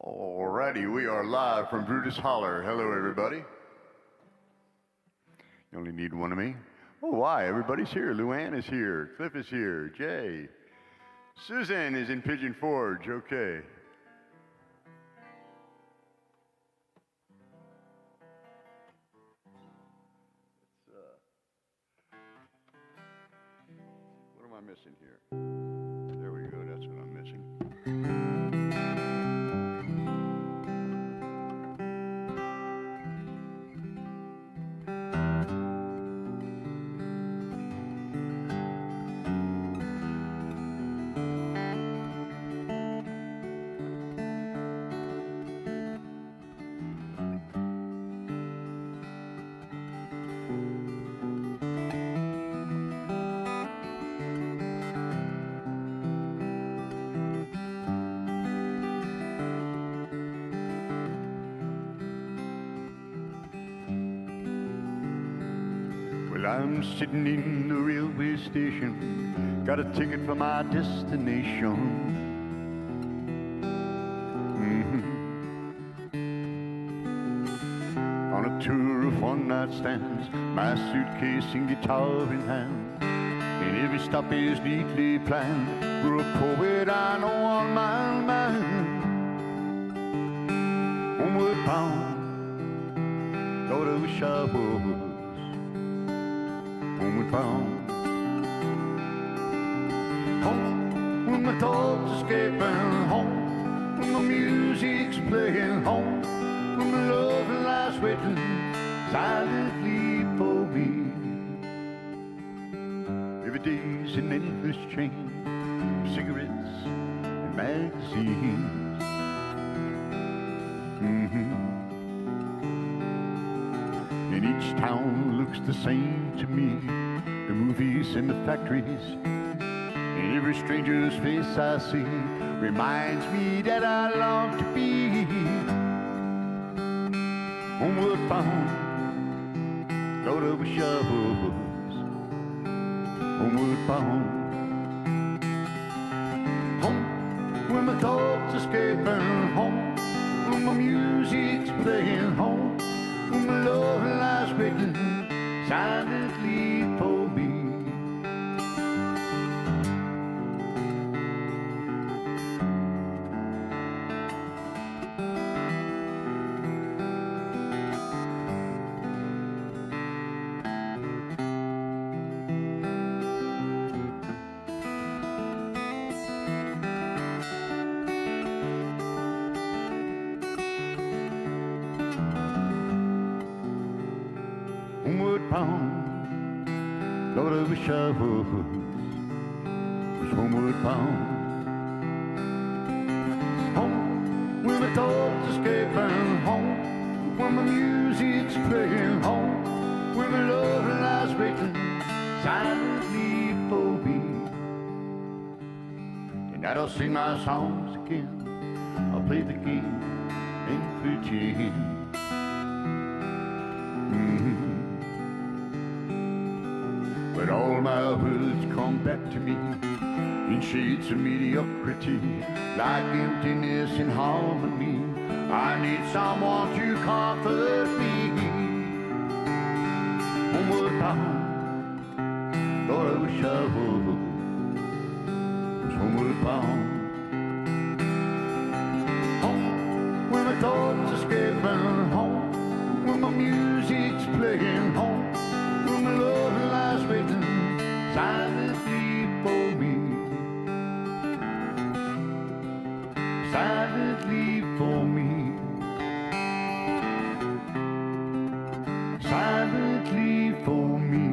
Alrighty, we are live from Brutus Hollar. Hello, everybody. You only need one of me. Oh, why? Everybody's here. Luann is here. Cliff is here. Jay. Susan is in Pigeon Forge. Okay. What am I missing here? There we go. That's what I'm missing. I'm sitting in the railway station, got a ticket for my destination. On a tour of one-night stands, my suitcase and guitar in hand, and every stop is neatly planned. We're a poet on a one-mile man, homeward bound. Lord, I wish I was homeward bound. Home, when my thoughts escaping. Home, when my music's playing. Home, when my love lies waiting silently for me. Every day's an endless chain of cigarettes and magazines. And each town looks the same to me, the movies and the factories. And every stranger's face I see reminds me that I long to be homeward bound. Lord, I wish I was homeward bound. Home, when my thoughts escaping. Home, when my music's playing. Home, when my love lies waiting silently for me. Homeward bound, Lord, I wish I was homeward bound. Home, when my thoughts escaping. Home, when my music's playing. Home, when my love lies waiting silently for me. Tonight I'll sing my songs again, I'll play the game and pretend. But all my words come back to me in shades of mediocrity, like emptiness and harmony. I need someone to comfort me. Homeward bound, Lord, I wish I was homeward bound. Home, when my thoughts escaping. Home, when my music's playing. Home, when my love lies waiting silently for me. Silently for me. Silently for me.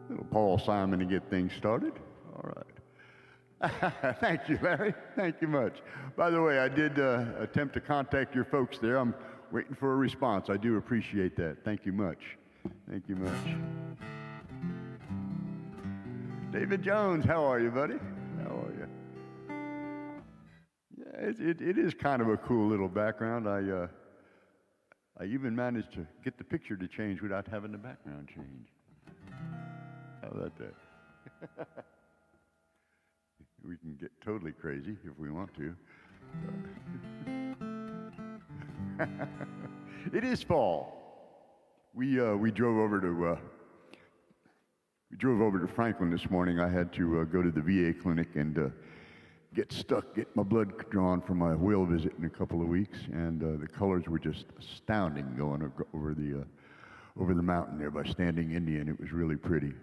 Little Paul Simon to get things started. All right. Thank you, Larry. Thank you much. By the way, I did attempt to contact your folks there. I'm waiting for a response. I do appreciate that. Thank you much. Thank you much. David Jones, how are you, buddy? How are you? Yeah, it is kind of a cool little background. I even managed to get the picture to change without having the background change. How about that? We can get totally crazy if we want to. It is fall. We drove over to Franklin this morning. I had to go to the VA clinic and get my blood drawn for my whale visit in a couple of weeks, and the colors were just astounding going over the mountain there by Standing Indian. It was really pretty.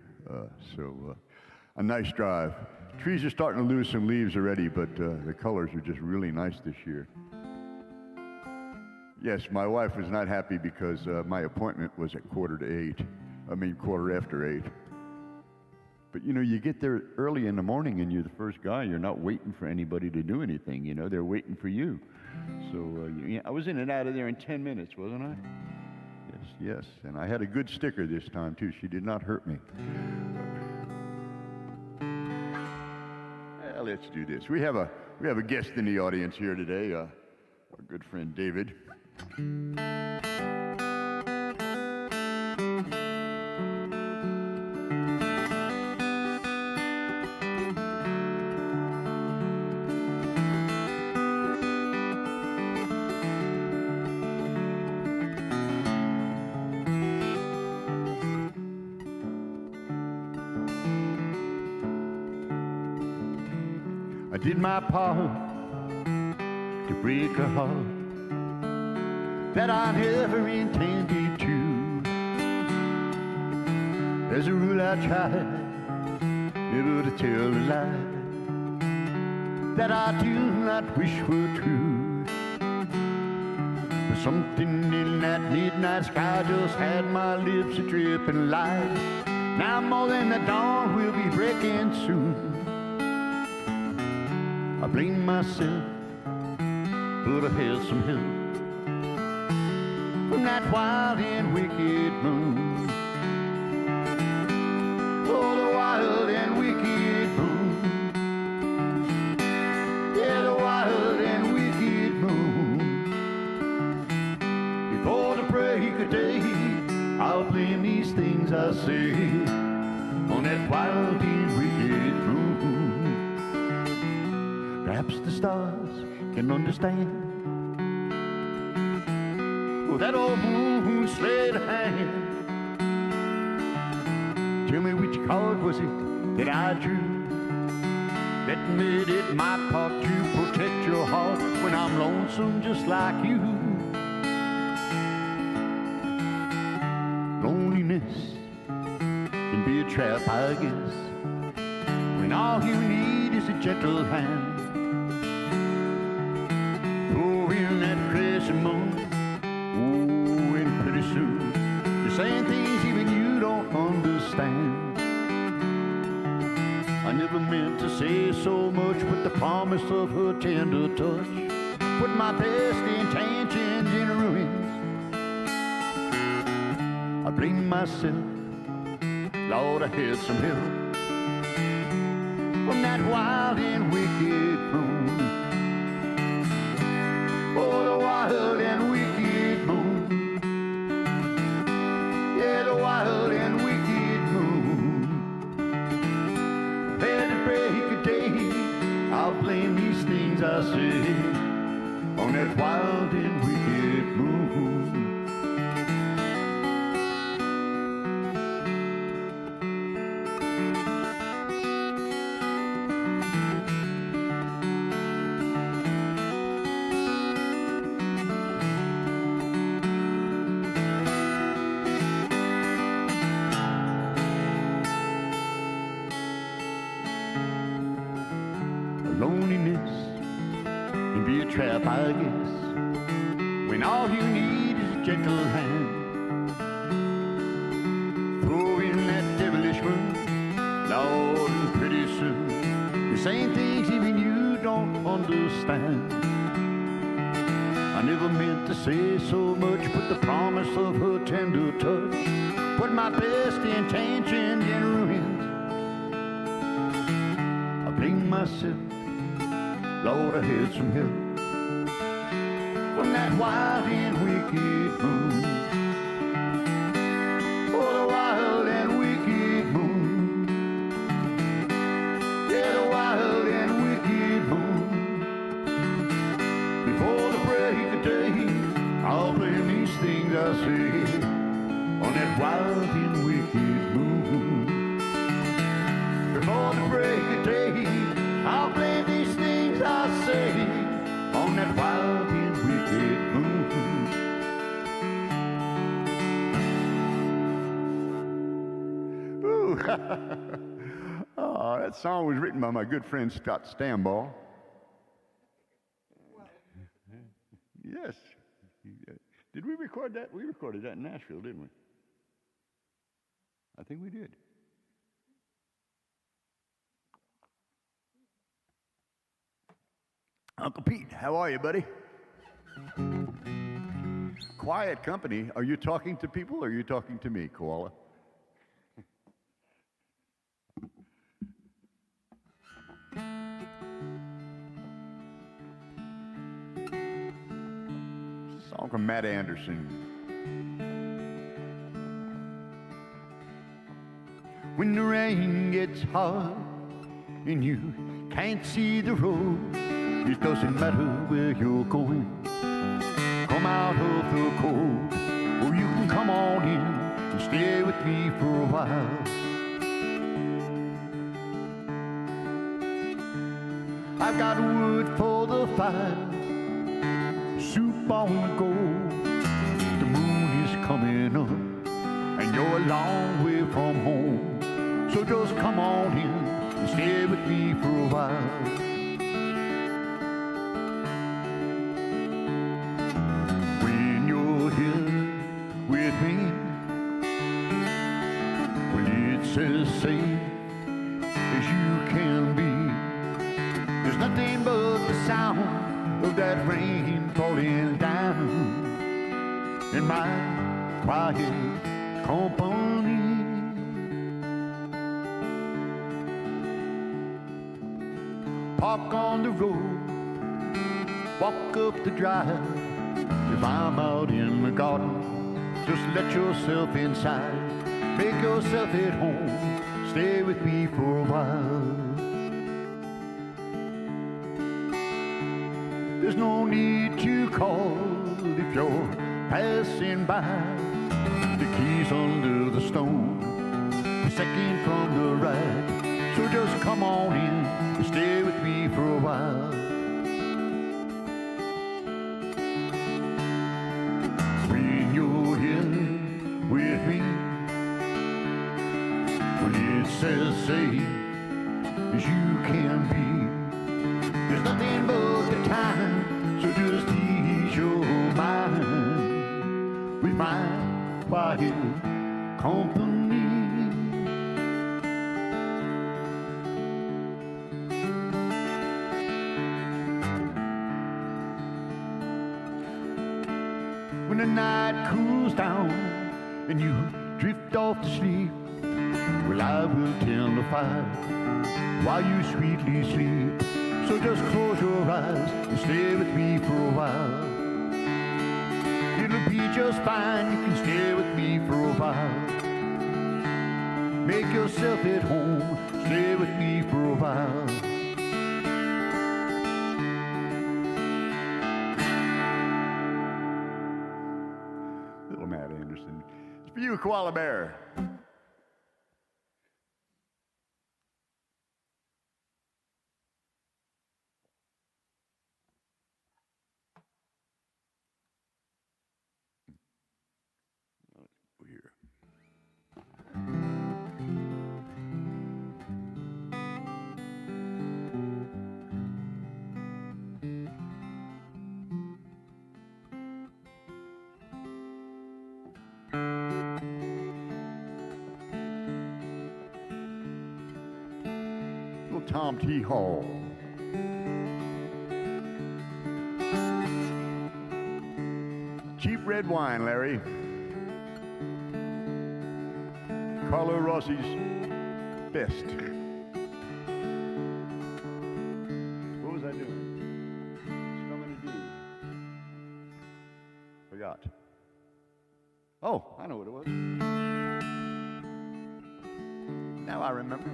A nice drive. Trees are starting to lose some leaves already, but the colors are just really nice this year. Yes, my wife was not happy because my appointment was at 8:15. But you know, you get there early in the morning and you're the first guy. You're not waiting for anybody to do anything. You know, they're waiting for you. So I was in and out of there in 10 minutes, wasn't I? Yes. And I had a good sticker this time too. She did not hurt me. Let's do this. We have a guest in the audience here today. Our good friend David. I did my part to break her heart that I never intended to. As a rule I try never to tell a lie that I do not wish were true. But something in that midnight sky just had my lips a-dripping light. Now more than the dawn will be breaking soon. I blame myself, but I had some help from that wild and wicked moon. Oh, the wild and wicked moon. Yeah, the wild and wicked moon. Before the break of day, I'll blame these things I say on that wild and wicked moon. Perhaps the stars can understand. Oh, that old moon slayed a hand. Tell me which card was it that I drew that made it my part to protect your heart when I'm lonesome just like you. Loneliness can be a trap, I guess, when all you need is a gentle hand. In that crescent moon, oh, and pretty soon you're saying things even you don't understand. I never meant to say so much, but the promise of her tender touch put my best intentions in ruins. I blame myself, Lord, I had some help from that wild and wicked moon. Oh, the wild and wicked moon. Yeah, the wild and wicked moon. At the break of day, I'll blame these things I say on that wild and wicked moon. Loneliness can be a trap, I guess, when all you need is a gentle hand. Throw in that devilish moon, Lord, and pretty soon you're saying things even you don't understand. I never meant to say so much, but the promise of her tender touch put my best intentions in ruins. I blame myself, Lord, I had some help from that wild and wicked moon. Oh, the wild and wicked moon. Woo! Oh, that song was written by my good friend Scott Stambaugh. Yes. Did we record that? We recorded that in Nashville, didn't we? I think we did. Uncle Pete, how are you, buddy? Quiet company. Are you talking to people or are you talking to me, Koala? Song from Matt Anderson. When the rain gets hard and you can't see the road, it doesn't matter where you're going. Come out of the cold, or you can come on in and stay with me for a while. I've got wood for the fire, soup on the go. The moon is coming up, and you're a long way from home. So just come on in and stay with me for a while. When you're here with me, well, it's as safe as you can be. There's nothing but the sound of that rain falling down in my quiet company. Park on the road, walk up the drive. If I'm out in the garden, just let yourself inside. Make yourself at home, stay with me for a while. There's no need to call if you're passing by. The keys under the stone, the second from the right. So just come on in and stay with me for a while. When you're here with me, well, it's as safe as you can be. There's nothing but the time, so just ease your mind with my quiet company. When the night cools down and you drift off to sleep, well, I will tend the fire while you sweetly sleep. So just close your eyes and stay with me for a while. It'll be just fine, you can stay with me for a while. Make yourself at home, stay with me for a while. Little Matt Anderson. It's for you, Koala Bear. Here. Little Tom T. Hall. Cheap red wine, Larry. Carlo Rossi's best. What was I doing? Strumming a D. Forgot. Oh, I know what it was. Now I remember.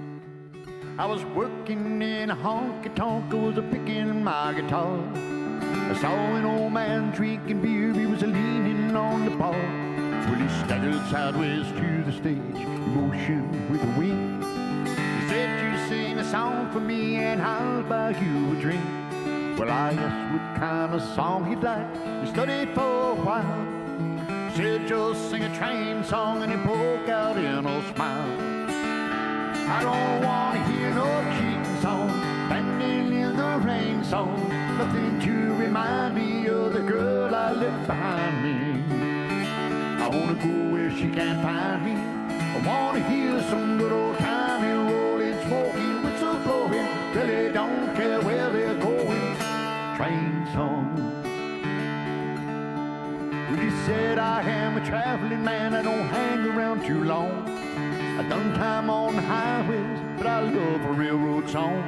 I was working in a honky-tonk. I was a-picking my guitar. I saw an old man drinking beer. He was a-leaning on the bar. Well, he staggered sideways to the stage, emotion with a wink. He said, you sing a song for me and I'll buy you a drink. Well, I asked what kind of song he'd like. He studied for a while. Said, just sing a train song, and he broke out in a smile. I don't want to hear no cheating song, standing in the rain song, nothing to remind me of the girl I left behind me. I want to go where she can't find me. I want to hear some good old timey rolling, smoking, whistle blowing. Really don't care where they're going. Train song. He said I am a traveling man, I don't hang around too long. I done time on the highways, but I love a railroad song.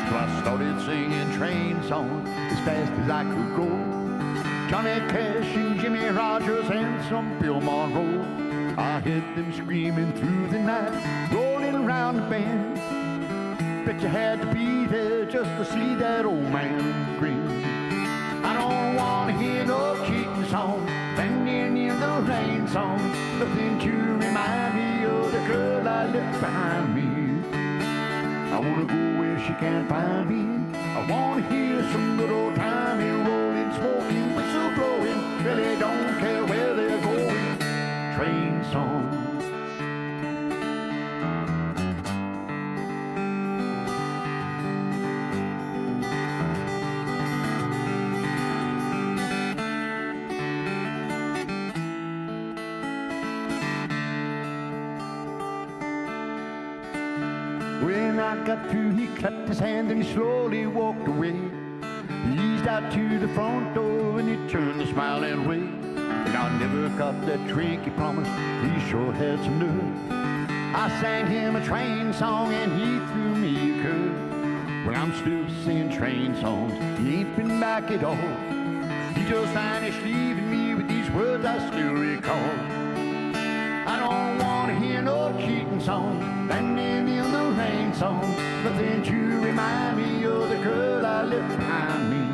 So I started singing train songs as fast as I could go. Johnny Cash and Jimmy Rogers and some Bill Monroe. I heard them screaming through the night, rolling around the bend. Bet you had to be there just to see that old man grin. I don't want to hear no cheating song, standing in the rain song, nothing to remind me of the girl I left behind me. I want to go where she can't find me. I want to hear some good old timey rolling, smoking, whistle blowing. Really don't care where they're going. Train songs. When I got through, he clapped his hand and he slowly walked away. He eased out to the front door and he turned a smiling way. And I never got that drink he promised, he sure had some nerve. I sang him a train song and he threw me a curve. Well, I'm still singing train songs, he ain't been back at all. He just vanished, leaving me with these words I still recall. I don't want to hear no cheating song, standing in the rain song, nothing to remind me of the girl I left behind me.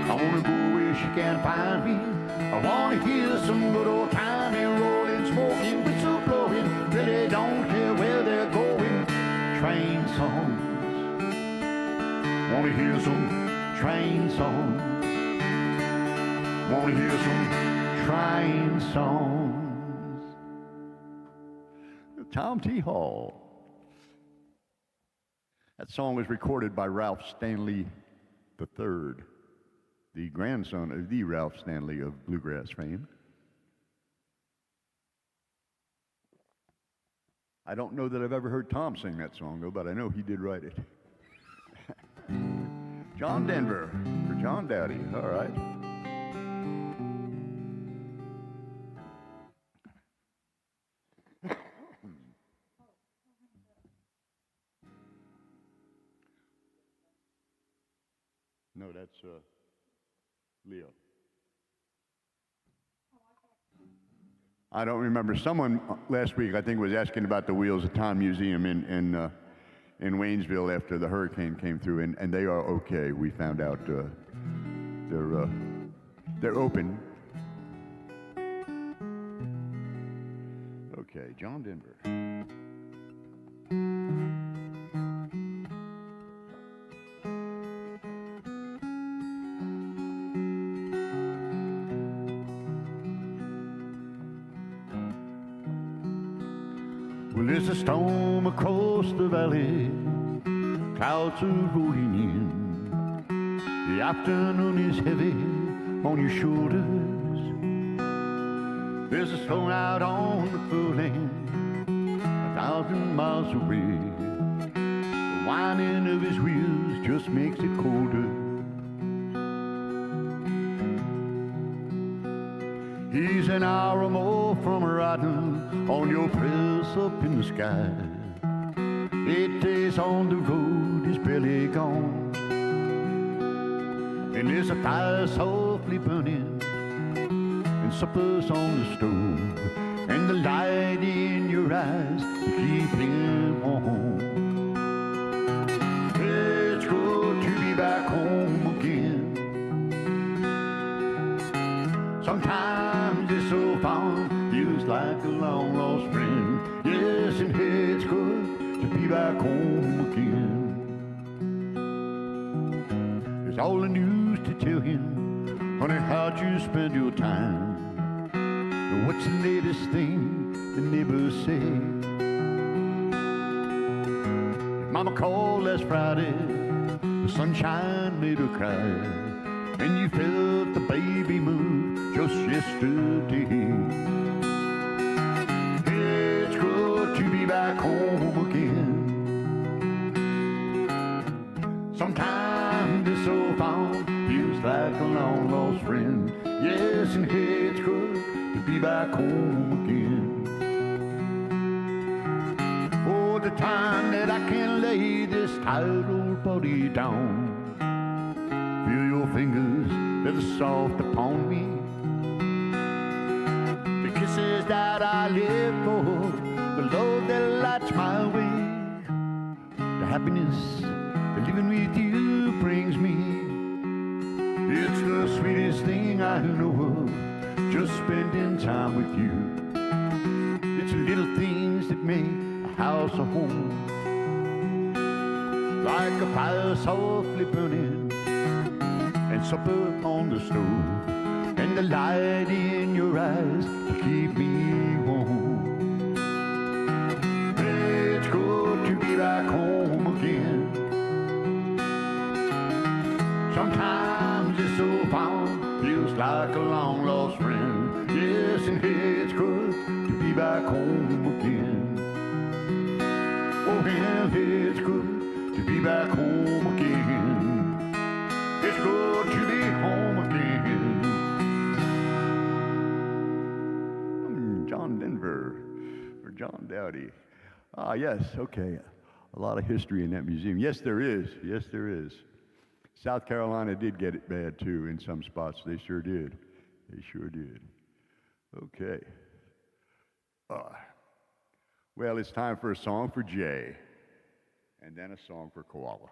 I want to go where she can't find me. I want to hear some good old timey rolling, smoking, whistle blowing. Really don't care where they're going. Train songs. Want to hear some train songs. Want to hear some train songs. Tom T. Hall. That song was recorded by Ralph Stanley III, the grandson of the Ralph Stanley of bluegrass fame. I don't know that I've ever heard Tom sing that song, though, but I know he did write it. John Denver for John Dowdy. All right. No, that's Leo. I don't remember. Someone last week, I think, was asking about the Wheels of Time Museum in Waynesville after the hurricane came through, and they are okay. We found out they're open. Okay, John Denver. Well, there's a storm across the valley, clouds are rolling in. The afternoon is heavy on your shoulders. There's a storm out on the footland, 1,000 miles away. The whining of his wheels just makes it colder. He's an hour or more from riding on your press up in the sky. 8 days on the road, he's barely gone. And there's a fire softly burning, and supper's on the stove, and the light in your eyes to keep him warm. It's good to be back home again. Sometimes it's so far, feels like a long lost friend. Yes, and it's good to be back home again. There's all the news to tell him, honey, how'd you spend your time? What's the latest thing the neighbors say? Mama called last Friday, the sunshine made her cry, and you felt the baby move just yesterday. It's good to be back home again. Sometimes this old farm feels like a long lost friend. Yes, and it's good to be back home again. Oh, the time that I can lay this tired old body down, feel your fingers feather soft upon me, the kisses that I live for, the love that lights my way, the happiness that living with you brings me. It's the sweetest thing I know of, just spending time with you. It's the little things that make a house a home, like a fire softly burning and supper on the stove, and the light in your eyes to keep me warm. It's good to be back home again. Sometimes this old farm feels like a long lost friend. Yes, and it's good to be back home again. Oh, well, it's good to be back home again. It's good to be home again. I'm John Denver, or John Dowdy. Ah, yes, okay. A lot of history in that museum. Yes, there is. Yes, there is. South Carolina did get it bad, too, in some spots. They sure did. They sure did. Okay. Well, it's time for a song for Jay, and then a song for Koala.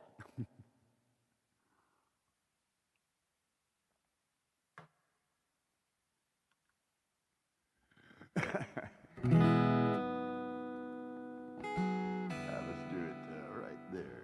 Let's do it right there.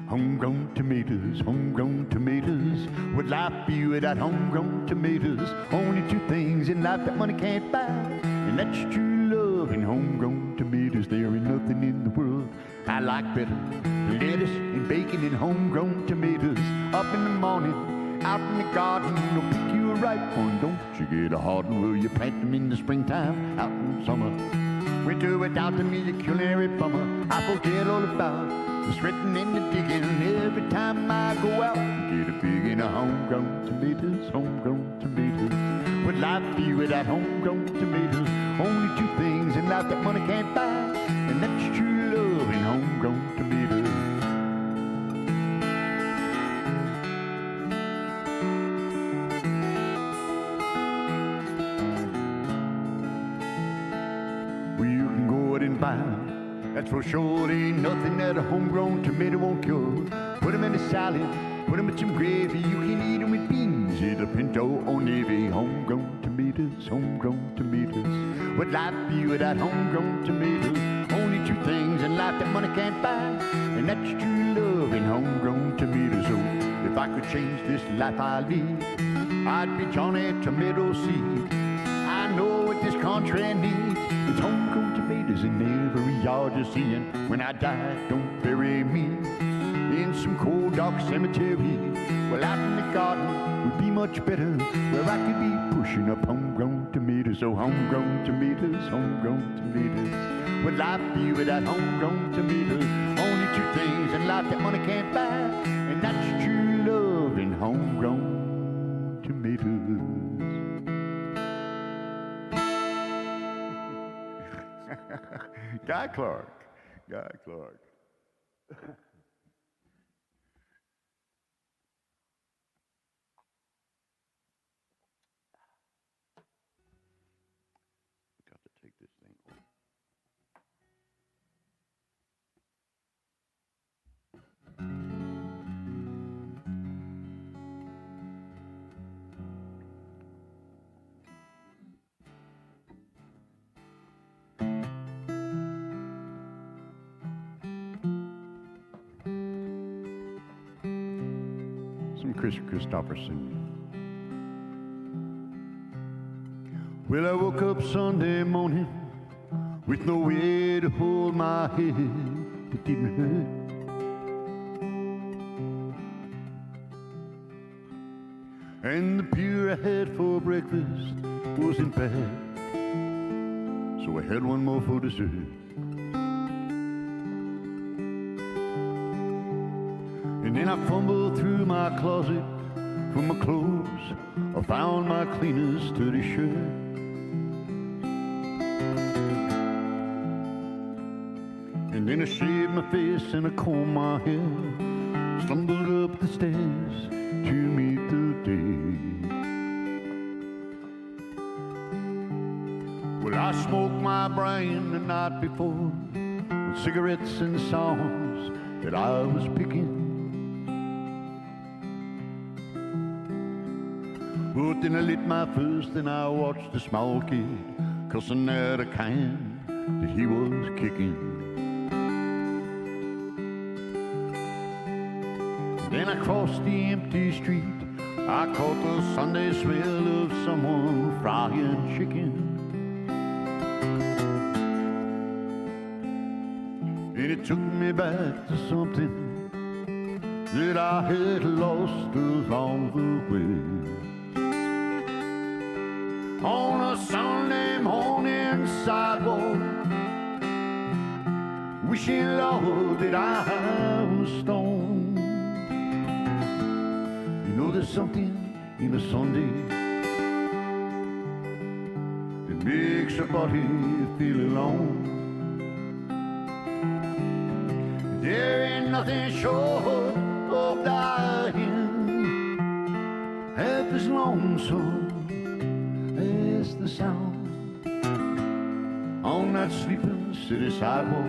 Homegrown tomatoes. Would life be without homegrown tomatoes? Only two things in life that money can't buy, and that's true love and homegrown tomatoes. There ain't nothing in the world I like better than lettuce and bacon and homegrown tomatoes. Up in the morning, out in the garden, you'll pick you a ripe one. Don't you get a hard one? Will you plant them in the springtime, out in summer? Winter without them is a culinary bummer. I forget all about the sweating and the digging every time I go out and get a pig in a homegrown tomatoes, homegrown tomatoes. Would life be without homegrown tomatoes? Only two things in life that money can't buy, and that's true love and homegrown tomatoes. Well, you can go out and buy them. That's for sure. There ain't nothing that a homegrown tomato won't cure. Put them in a salad, put them in some gravy. You can eat them with beans, either pinto or navy. Homegrown tomatoes, homegrown tomatoes. Would life be without homegrown tomatoes? Only two things in life that money can't buy, and that's true love and homegrown tomatoes. So if I could change this life I lead, I'd be Johnny Tomato Seed. I know what this country needs. It's homegrown tomatoes in every yard you're seeing. When I die, don't bury me in some cold dark cemetery. Well, out in the garden would be much better, where I could be pushing up homegrown tomatoes. So homegrown tomatoes, homegrown tomatoes. Would life be without homegrown tomatoes? Only two things in life that money can't buy, and that's true love and homegrown tomatoes. Guy Clark. Got to take this thing off. Some Chris Christopherson. Well, I woke up Sunday morning with no way to hold my head. It didn't hurt. And the beer I had for breakfast wasn't bad, so I had one more for dessert. And then I fumbled through my closet for my clothes. I found my cleanest sturdy shirt. And then I shaved my face and I combed my hair, stumbled up the stairs to meet the day. Well, I smoked my brain the night before with cigarettes and songs that I was picking. But then I lit my first and I watched a small kid cussing at a can that he was kicking. Then I crossed the empty street. I caught the Sunday smell of someone frying chicken. And it took me back to something that I had lost along the way. On a Sunday morning sidewalk, wishing, Lord, that I was stoned. You know, there's something in a Sunday that makes a body feel alone. There ain't nothing short of dying half as lonesome as the sound on that sleeping city sidewalk.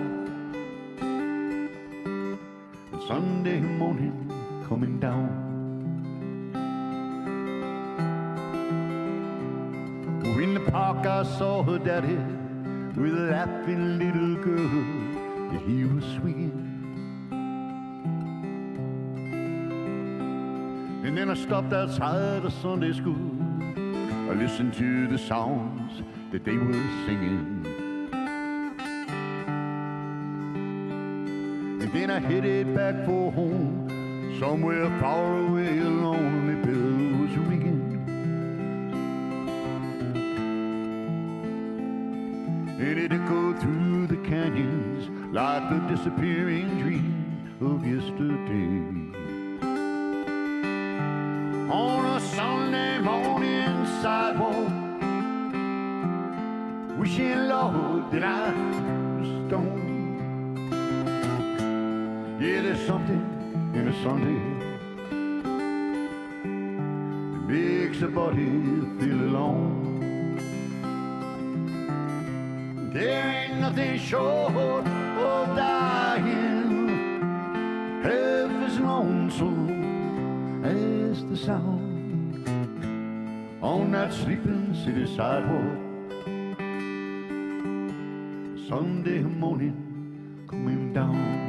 And Sunday morning coming down. In the park I saw her daddy with a laughing little girl that he was swinging. And then I stopped outside of Sunday school. I listened to the songs that they were singing. And then I headed back for home. Somewhere far away a lonely bell was ringing. And it echoed through the canyons like the disappearing dream of yesterday. On a Sunday morning sidewalk, wishing, Lord, that I was stoned. Yeah, there's something in a Sunday that makes a body feel alone. There ain't nothing short of dying half as lonesome as the sound on that sleeping city sidewalk. Sunday morning coming down.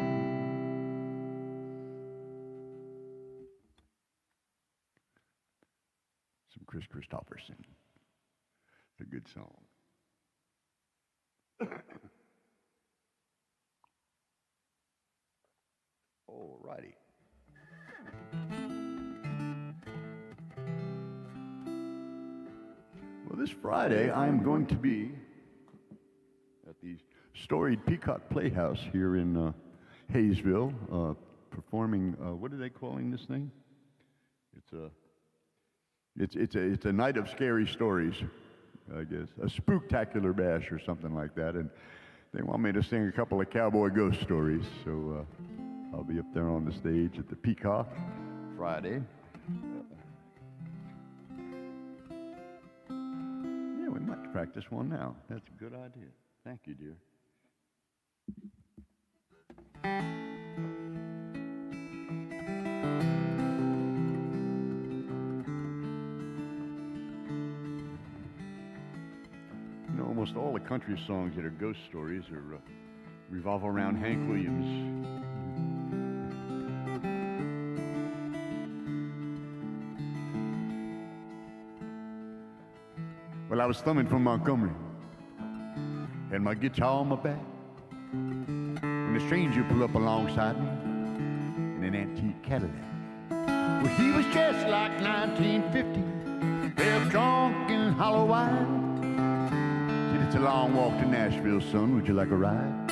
Some Chris Christopherson. It's a good song. All righty. Well, this Friday I'm going to be at the storied Peacock Playhouse here in Hayesville, performing. What are they calling this thing? It's a night of scary stories, I guess, a spooktacular bash or something like that, and they want me to sing a couple of cowboy ghost stories, so I'll be up there on the stage at the Peacock Friday. Yeah, we might practice one now. That's a good idea. Thank you, dear. Almost all the country songs that are ghost stories are revolve around Hank Williams. Well, I was thumbing from Montgomery, had my guitar on my back, when a stranger pulled up alongside me in an antique Cadillac. Well, he was just like 1950, half drunk and hollow-eyed. Said, it's a long walk to Nashville, son, would you like a ride?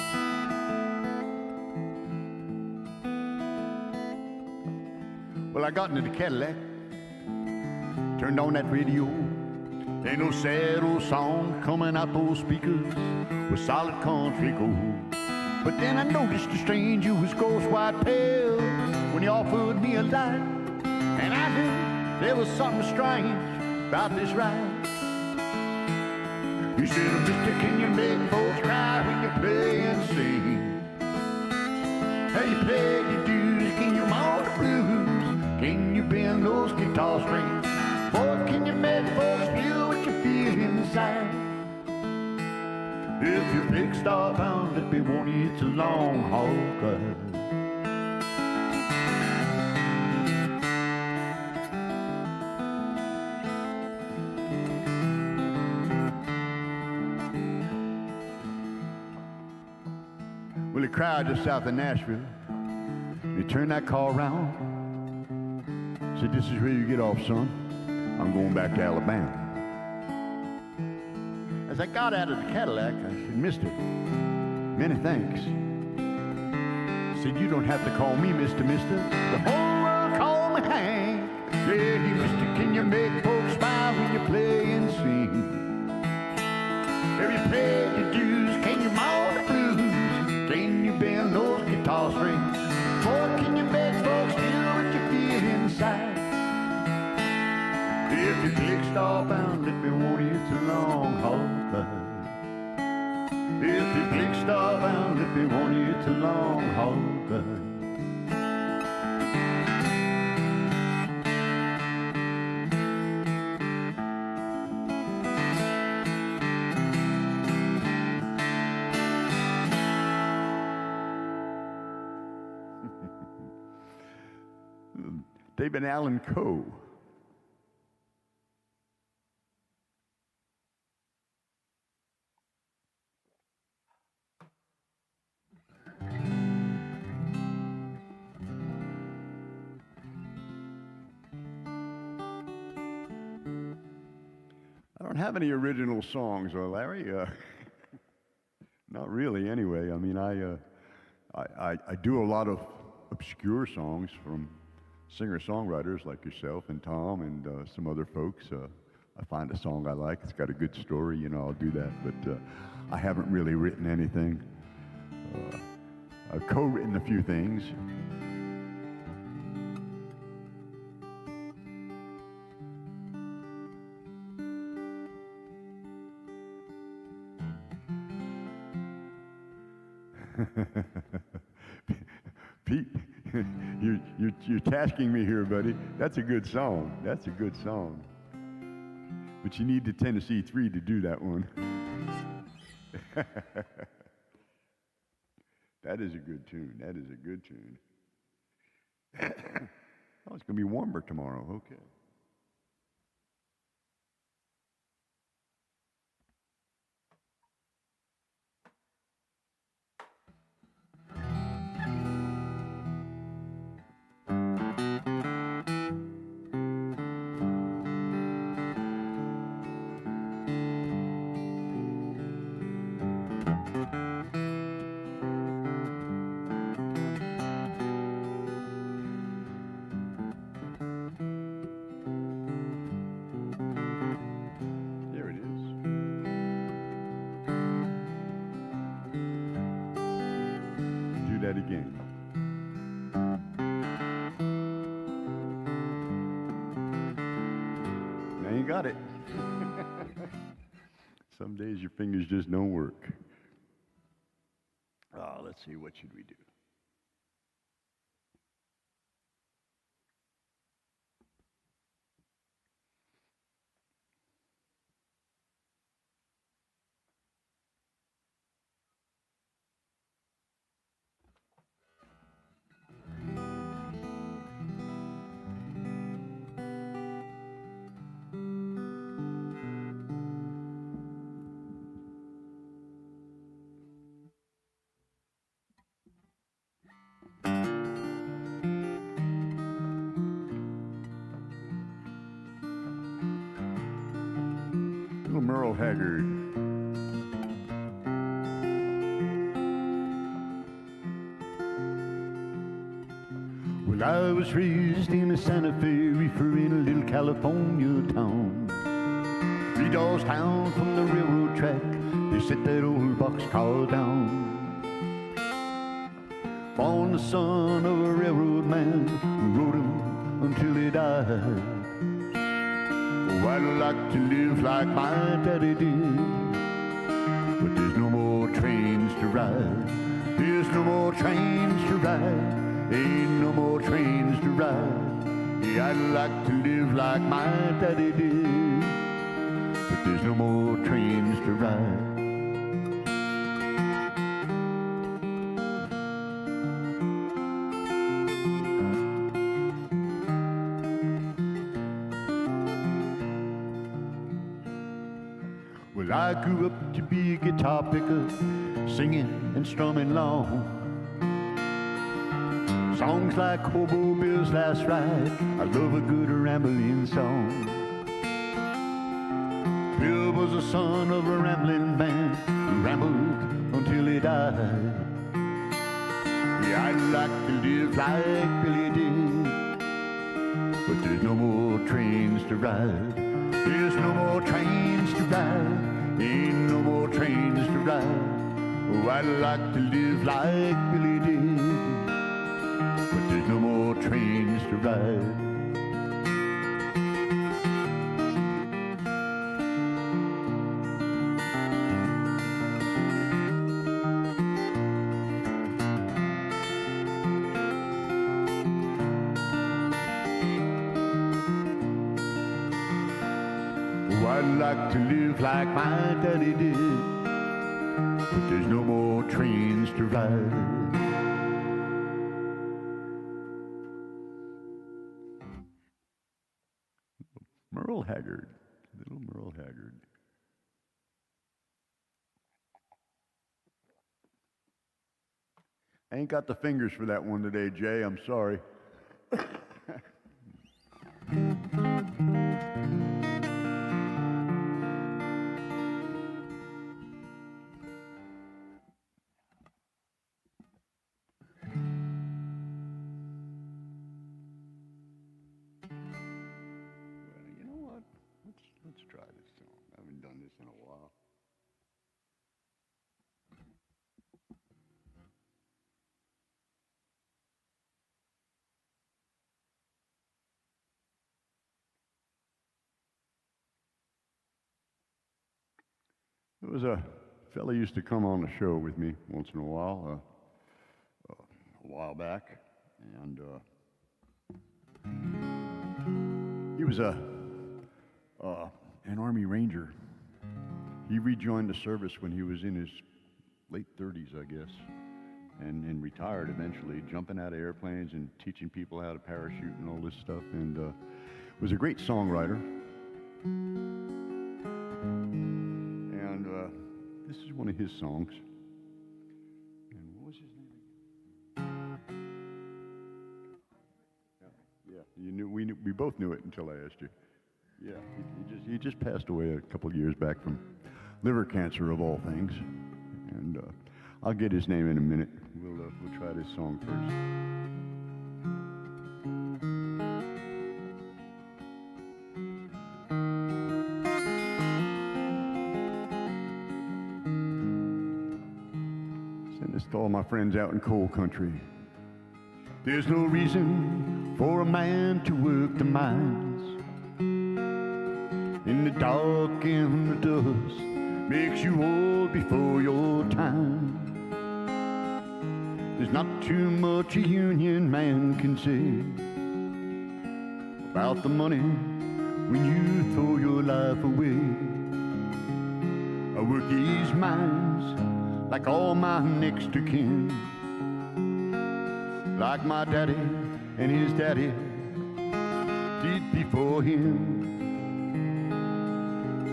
Well, I got into the Cadillac, turned on that radio. Ain't no sad old song coming out those speakers with solid country gold. But then I noticed the stranger was ghost white pale when he offered me a light, and I knew there was something strange about this ride. He said, mister, can you make folks cry when you play and sing? How you play the dues, can you moan the blues? Can you bend those guitar strings? Boy, can you make folks feel what you feel inside? If your big star bound, let me warn you, it's a long haul ride. Well, he cried just south of Nashville. He turned that car around. Said, this is where you get off, son. I'm going back to Alabama. As I got out of the Cadillac, I said, mister, many thanks. He said, you don't have to call me mister. The whole world call me Hank. Yeah, he mister, can you make folks smile when you play and sing? Have you paid your dues? Can you moan the blues? Can you bend those guitar strings? Boy, can you make folks feel what you feel inside? If your big star bound, let me warn you, it's a long haul ride. If your big star bound, let me warn you, it's a long haul ride. David Allen Coe. I don't have any original songs, Larry. Not really, anyway. I mean, I do a lot of obscure songs from singer-songwriters like yourself and Tom and some other folks. I find a song I like, it's got a good story, you know, I'll do that. But I haven't really written anything. I've co-written a few things. Pete, you're tasking me here, buddy. That's a good song. That's a good song. But you need the Tennessee 3 to do that one. That is a good tune. That is a good tune. Oh, it's going to be warmer tomorrow. Okay. Again. Now you got it. Some days your fingers just don't work. Oh, let's see, what should we do? Merle Haggard. Well, I was raised in a Santa Fe reefer in a little California town. 3 doors down from the railroad track, they set that old boxcar down. Born the son of a railroad man who rode him until he died. Oh, I'd like to live like my daddy did, but there's no more trains to ride. There's no more trains to ride. Ain't no more trains to ride. Yeah, I'd like to live like my daddy did, but there's no more trains to ride. Well, I grew up to be a guitar picker, singing and strumming along. Songs like Hobo Bill's Last Ride, I love a good rambling song. Bill was the son of a rambling man who rambled until he died. Yeah, I'd like to live like Billy did, but there's no more trains to ride. There's no more trains to ride. Ain't no more trains to ride. Oh, I'd like to live like Billy did, but there's no more trains to ride. Oh, I'd like to live like my daddy did, but there's no more trains to ride. Merle Haggard, little Merle Haggard. I ain't got the fingers for that one today, Jay. I'm sorry. Let's try this song. I haven't done this in a while. There was a fella used to come on the show with me once in a while back, and he was an Army Ranger. He rejoined the service when he was in his late 30s, I guess, and retired eventually, jumping out of airplanes and teaching people how to parachute and all this stuff, and was a great songwriter. And this is one of his songs. And what was his name again? Yeah, you knew, we both knew it until I asked you. Yeah, he just passed away a couple of years back from liver cancer, of all things. And I'll get his name in a minute. We'll try this song first. Send this to all my friends out in coal country. There's no reason for a man to work the mines. In the dark and the dust makes you old before your time. There's not too much a union man can say about the money when you throw your life away. I work these mines like all my next to kin, like my daddy and his daddy did before him.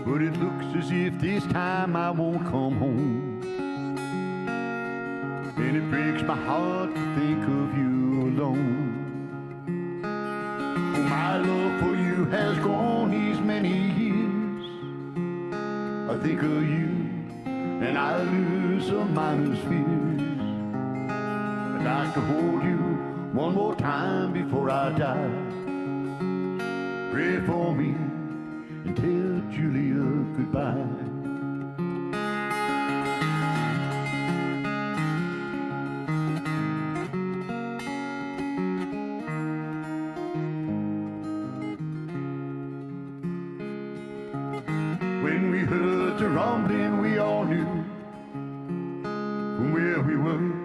But it looks as if this time I won't come home, and it breaks my heart to think of you alone. Oh, my love for you has grown these many years, I think of you, and I lose some minus fears. I'd like to hold you one more time before I die. Pray for me and tell Julia goodbye. When we heard the rumbling, we all knew from where we were.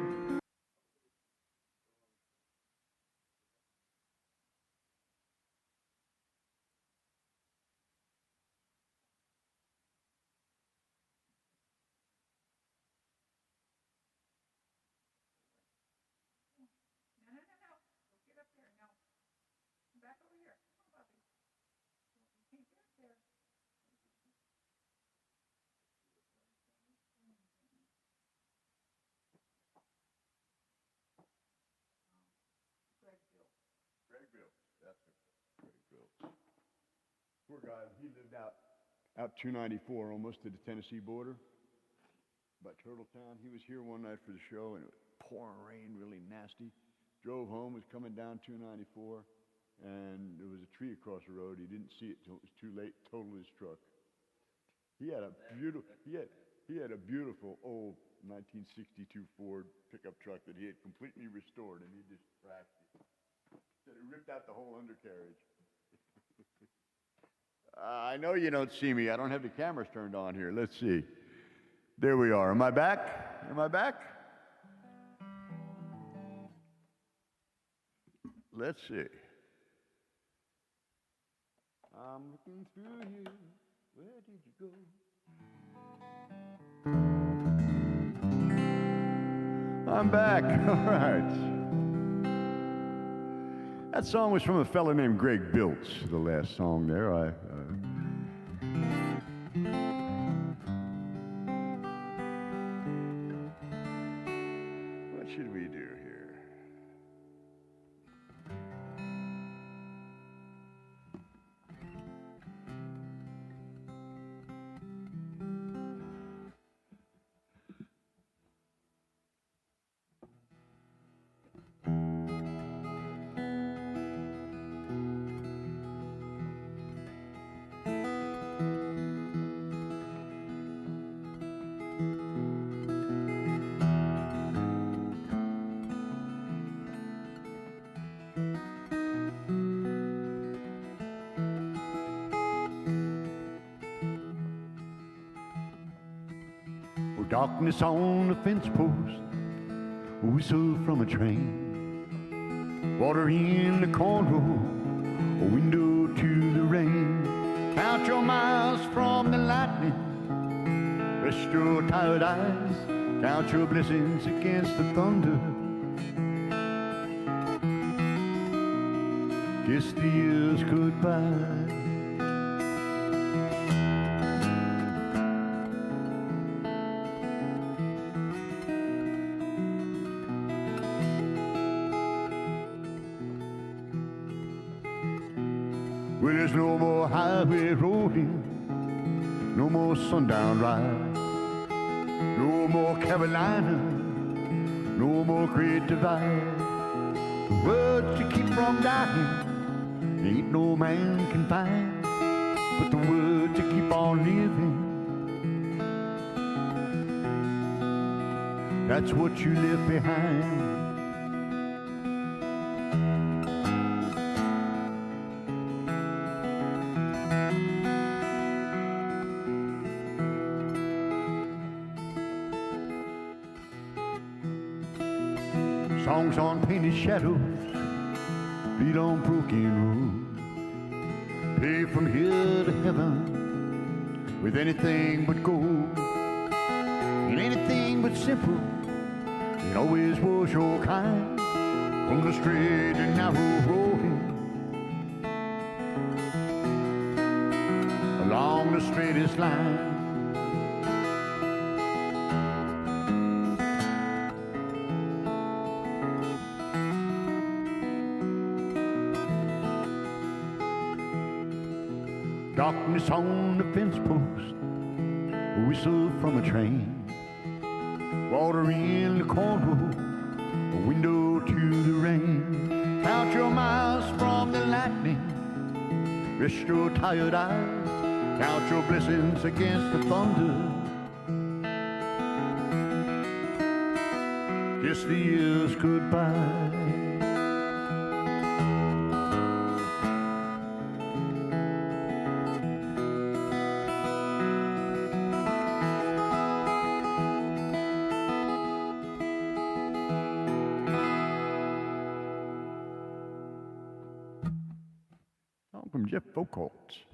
Poor guy, he lived out 294, almost to the Tennessee border, by Turtletown. He was here one night for the show, and it was pouring rain, really nasty. Drove home, was coming down 294, and there was a tree across the road. He didn't see it till it was too late. Totaled his truck. He had a beautiful old 1962 Ford pickup truck that he had completely restored, and he just trashed it. Said he ripped out the whole undercarriage. I know you don't see me. I don't have the cameras turned on here. Let's see. There we are. Am I back? Am I back? Let's see. I'm looking through here. Where did you go? I'm back. All right. That song was from a fellow named Greg Biltz, the last song there. What should we do here? Darkness on the fence post, a whistle from a train, water in the cornrow, a window to the rain. Count your miles from the lightning, rest your tired eyes, count your blessings against the thunder. Kiss the years goodbye. Well, there's no more highway rolling, no more sundown ride, no more Carolina, no more Great Divide. The words to keep from dying ain't no man can find, but the words to keep on living, that's what you left behind. Songs on painted shadows, beat on broken roads, pay from here to heaven with anything but gold, and anything but simple. It always was your kind, from the straight and narrow road along the straightest line. Darkness on the fence post, a whistle from a train, water in the cornrow, a window to the rain. Count your miles from the lightning, rest your tired eyes, count your blessings against the thunder. Kiss the years goodbye. From Jeff Folkholtz,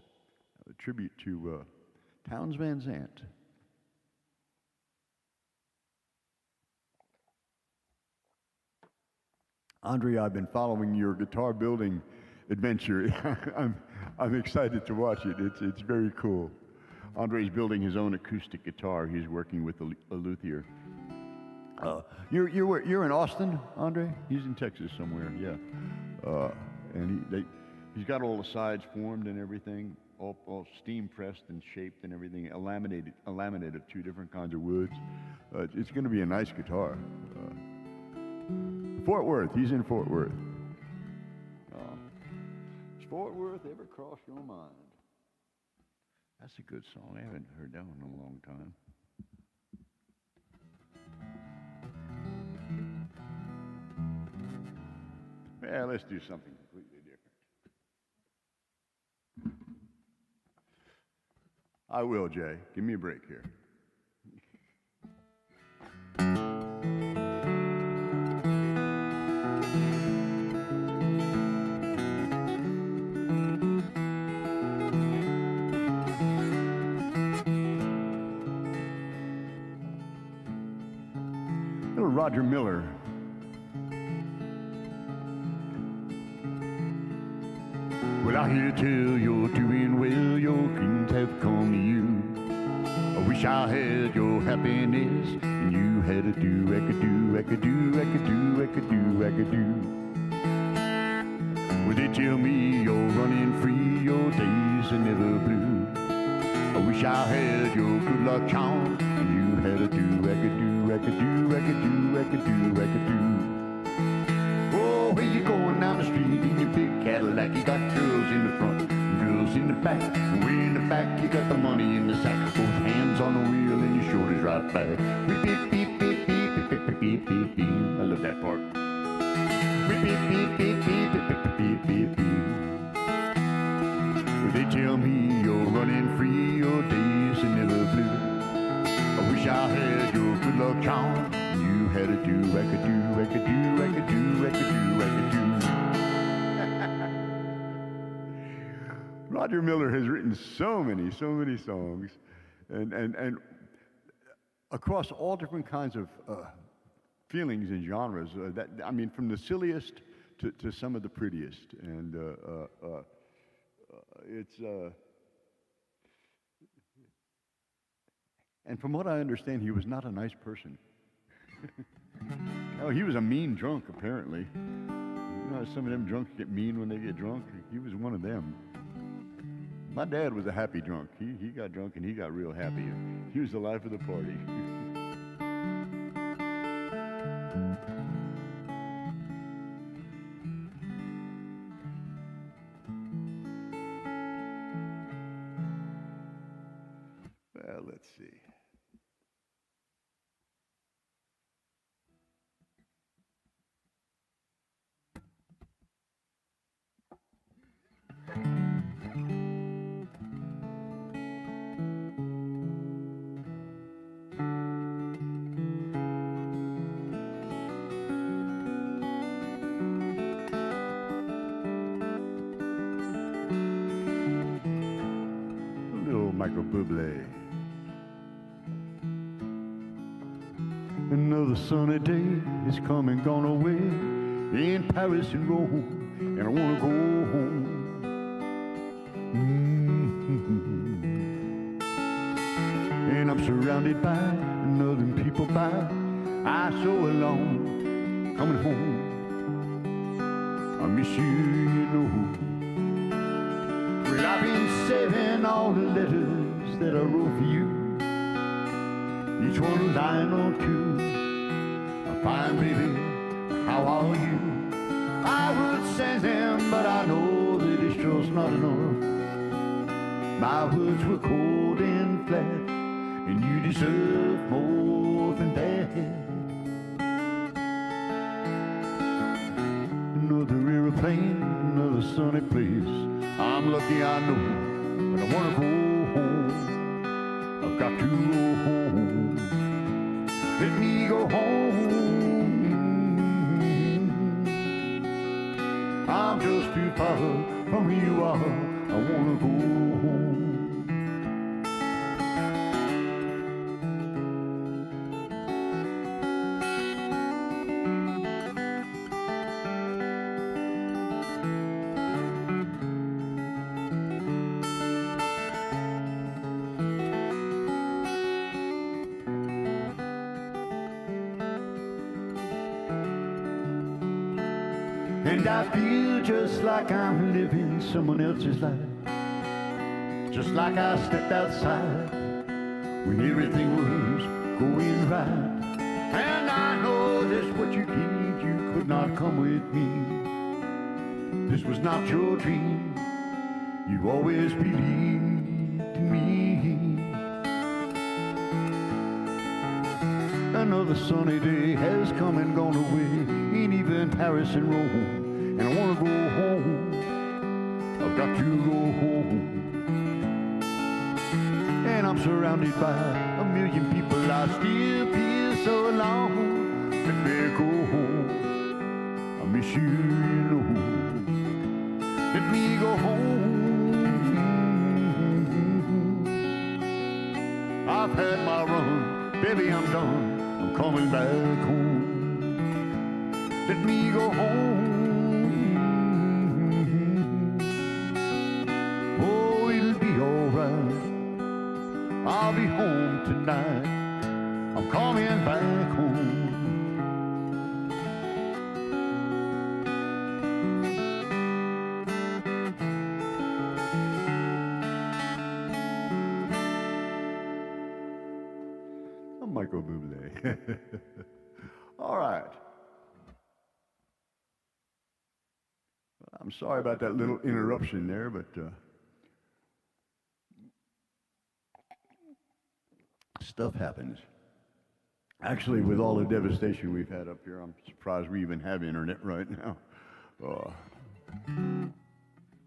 a tribute to Townes Van Zandt. Andre, I've been following your guitar building adventure. I'm excited to watch it. It's very cool. Andre's building his own acoustic guitar. He's working with a luthier. You're in Austin, Andre? He's in Texas somewhere. Yeah, and he's got all the sides formed and everything, all steam pressed and shaped and everything. A laminate of two different kinds of woods. It's going to be a nice guitar. Fort Worth. He's in Fort Worth. Has Fort Worth ever crossed your mind? That's a good song. I haven't heard that one in a long time. Yeah, let's do something completely different. I will, Jay. Give me a break here. Little Roger Miller. Well, I hear tell you're doing well, your dreams have come to you. I wish I had your happiness, and you had a do, I could do, I could do, I could do, I could do, I could do. Well, they tell me you're running free, your days are never blue. I wish I had your good luck charm, and you had a do, I could do, I could do, I could do, I could do, I could do. Oh, where you going down the street in your big Cadillac? You got girls in the front, girls in the back. And way in the back, you got the money in the sack. Both hands on the wheel and your shoulders right back. Beep, beep, beep, beep, beep, beep, beep, beep, beep, beep. I love that part. Beep, beep, beep, beep, beep, beep, beep, beep, beep, beep. Well, they tell me you're running free, your days are never blue. I wish I had your good luck charm. You had a do, I could do, I could do, I could do, I could do, I could do. Roger Miller has written so many songs, and across all different kinds of feelings and genres. I mean, from the silliest to some of the prettiest, and and from what I understand, he was not a nice person. No, he was a mean drunk, apparently. You know, some of them drunks get mean when they get drunk. He was one of them. My dad was a happy drunk. He got drunk and he got real happy. He was the life of the party. Well, let's see. Michael Bublé. Another sunny day is come and gone away in Paris and Rome, and I want to go home. And I'm surrounded by northern people by I so alone coming home. I miss you, you know. Well, I've been saving all the letters that I wrote for you. each one a line or two. Fine, baby, how are you? I would send them, but I know that it's just not enough. My words were cold and flat, and you deserve more than that. Another airplane, another sunny place. I'm lucky, I know, but I wanna go home. I've got to go home. Let me go home. I'm just too far from where you are. I wanna go home. And I feel just like I'm living someone else's life. Just like I stepped outside when everything was going right. And I know that's what you did. You could not come with me. This was not your dream. You always believed in me. Another sunny day has come and gone away. Ain't even Paris and Rome. And I wanna go home. I've got to go home. And I'm surrounded by a million people. I still feel so alone. Let me go home. I miss you, you know. Let me go home. I've had my run. Baby, I'm done. I'm coming back home. Let me go home. I'll be home tonight. I'm coming back home. I'm Michael Bublé. All right. I'm sorry about that little interruption there, but stuff happens. Actually, with all the devastation we've had up here, I'm surprised we even have internet right now.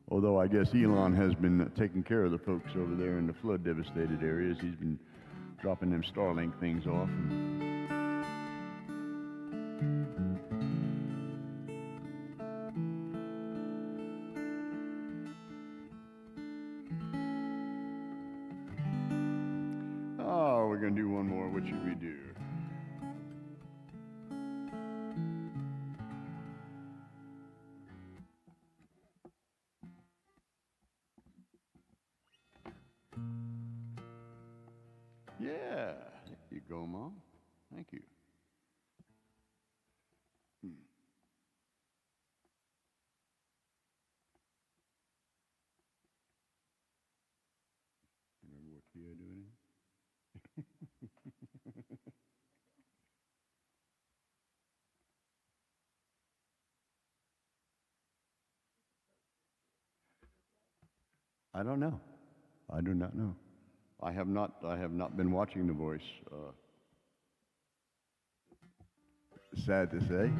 Although I guess Elon has been taking care of the folks over there in the flood devastated areas. He's been dropping them Starlink things off. We're going to do one more. What should we do? Yeah. There you go, Mom. Thank you. Remember what key I do it in? I don't know. I do not know. I have not been watching The Voice. Sad to say.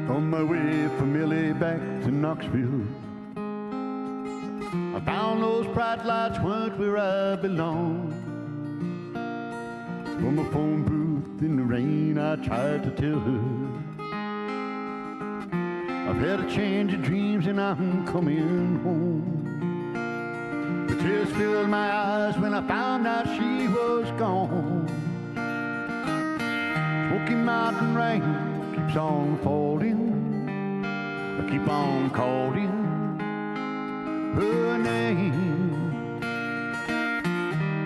On my way from LA back to Knoxville, I found those bright lights weren't where I belong. From a phone booth in the rain, I tried to tell her I've had a change of dreams and I'm coming home. Tears filled my eyes when I found out she was gone. Smoky Mountain rain keeps on falling. I keep on calling her name.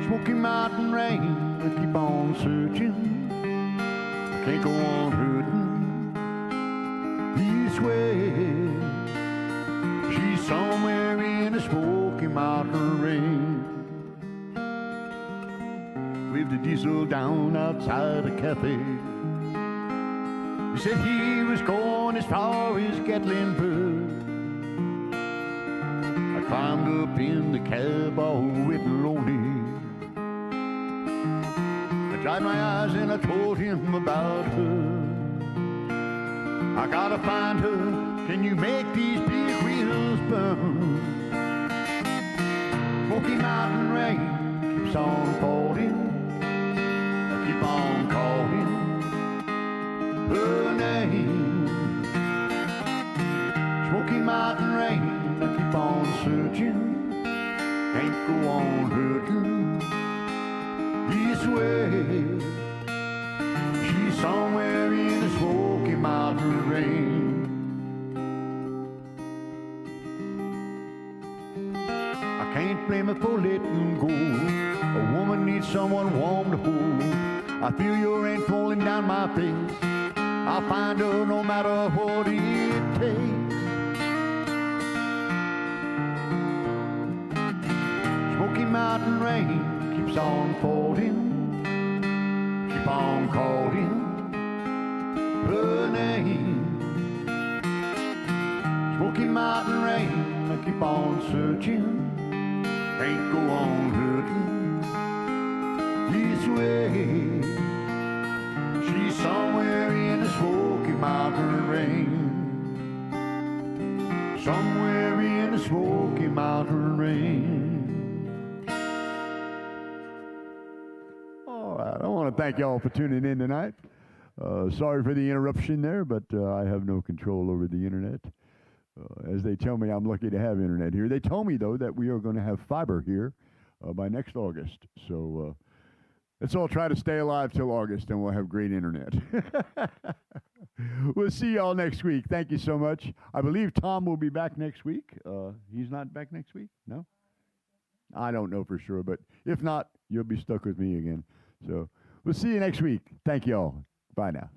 Smoky Mountain rain, I keep on searching. I can't go on hurting this way. She's somewhere in the Smoky Mountain rain. Waved the diesel down outside the cafe. He said he was going as far as Gatlinburg. I climbed up in the cab all wet and lonely. I dried my eyes and I told him about her. I gotta find her. Can you make these big wheels burn? Smoky Mountain rain keeps on falling. I keep on calling her name. Smoky Mountain rain, I keep on searching. Can't go on hurting this way. She's somewhere in the Smoky Mountain rain. I can't blame her for letting go. A woman needs someone warm to hold. I feel your rain falling down my face. I'll find her no matter what it takes. Smoky Mountain rain keeps on falling. Keep on calling her name. Smoky Mountain rain, I keep on searching. Can't go on hurting this way. She's somewhere in the Smoky Mountain rain. Somewhere in the Smoky Mountain rain. All right, I want to thank y'all for tuning in tonight. Sorry for the interruption there, but I have no control over the internet. As they tell me, I'm lucky to have internet here. They told me, though, that we are going to have fiber here by next August. So let's all try to stay alive till August, and we'll have great internet. We'll see y'all next week. Thank you so much. I believe Tom will be back next week. He's not back next week? No? I don't know for sure, but if not, you'll be stuck with me again. So we'll see you next week. Thank you all. Bye now.